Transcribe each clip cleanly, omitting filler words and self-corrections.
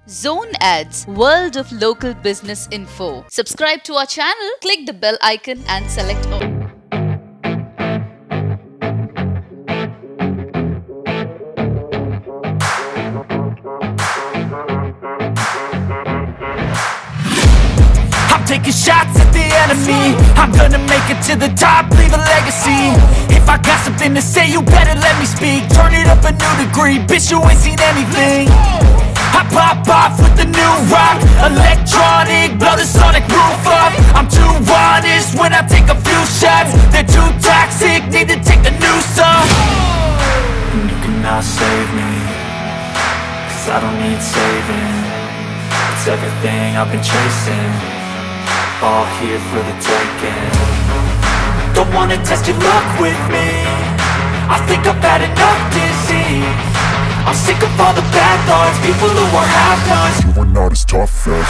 Zone Ads, World of Local Business Info. Subscribe to our channel, click the bell icon and select all. I'm taking shots at the enemy. I'm gonna make it to the top, leave a legacy. If I got something to say, you better let me speak. Turn it up a new degree, bitch, you ain't seen anything. I pop off with the new rock, electronic, blow the sonic roof up. I'm too honest when I take a few shots. They're too toxic, need to take a new song. And you cannot save me, cause I don't need saving. It's everything I've been chasing, all here for the taking. Don't wanna test your luck with me, I think I've had enough disease. I'm sick of all the bad thoughts, people who are half-nots. You are not as tough as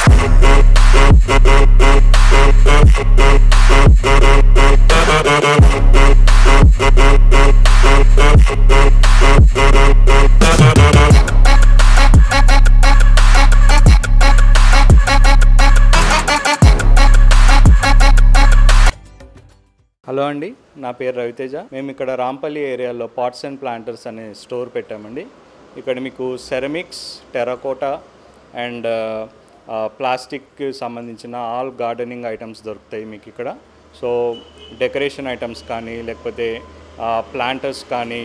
hello అండి, నా పేరు రవితేజ. మేము ఇక్కడ రాంపల్లి ఏరియాలో pots and planters అనే store పెట్టామండి. ఇక్కడ మీకు సెరమిక్స్, టెరాకోటా అండ్ ప్లాస్టిక్కి సంబంధించిన ఆల్ గార్డెనింగ్ ఐటమ్స్ దొరుకుతాయి మీకు ఇక్కడ. సో డెకరేషన్ ఐటమ్స్ కానీ, లేకపోతే ప్లాంటర్స్ కానీ,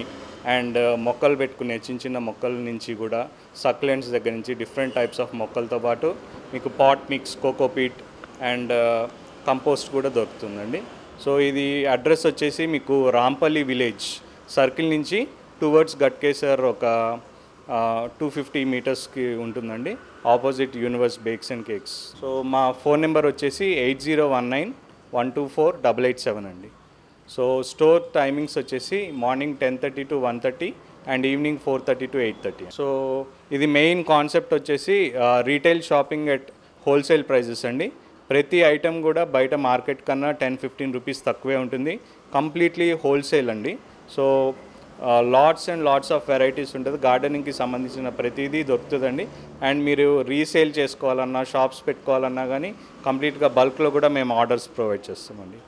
అండ్ మొక్కలు పెట్టుకునే చిన్న చిన్న మొక్కల నుంచి కూడా సక్లెంట్స్ దగ్గర నుంచి డిఫరెంట్ టైప్స్ ఆఫ్ మొక్కలతో పాటు మీకు pot mix, cocopeat and compost కూడా దొరుకుతుందండి. సో ఇది అడ్రస్ వచ్చేసి మీకు రాంపల్లి విలేజ్ సర్కిల్ నుంచి టువర్డ్స్ గట్కేసర్ ఒక 250 మీటర్స్కి ఉంటుందండి, opposite universe bakes and cakes. So మా ఫోన్ నెంబర్ వచ్చేసి 8019124887 అండి. సో స్టోర్ టైమింగ్స్ వచ్చేసి morning 10:30 to 1:30 and evening 4:30 to 8:30. So ఇది మెయిన్ కాన్సెప్ట్ వచ్చేసి retail shopping at wholesale prices అండి. ప్రతి ఐటెం కూడా బయట మార్కెట్ కన్నా 10-15 రూపీస్ తక్కువే ఉంటుంది. కంప్లీట్లీ హోల్సేల్ అండి. So lots and lots of varieties ఉంటుంది. గార్డెనింగ్కి సంబంధించిన ప్రతిదీ దొరుకుతుందండి. అండ్ మీరు రీసేల్ చేసుకోవాలన్నా, షాప్స్ పెట్టుకోవాలన్నా కానీ కంప్లీట్గా బల్క్లో కూడా మేము ఆర్డర్స్ ప్రొవైడ్ చేస్తామండి.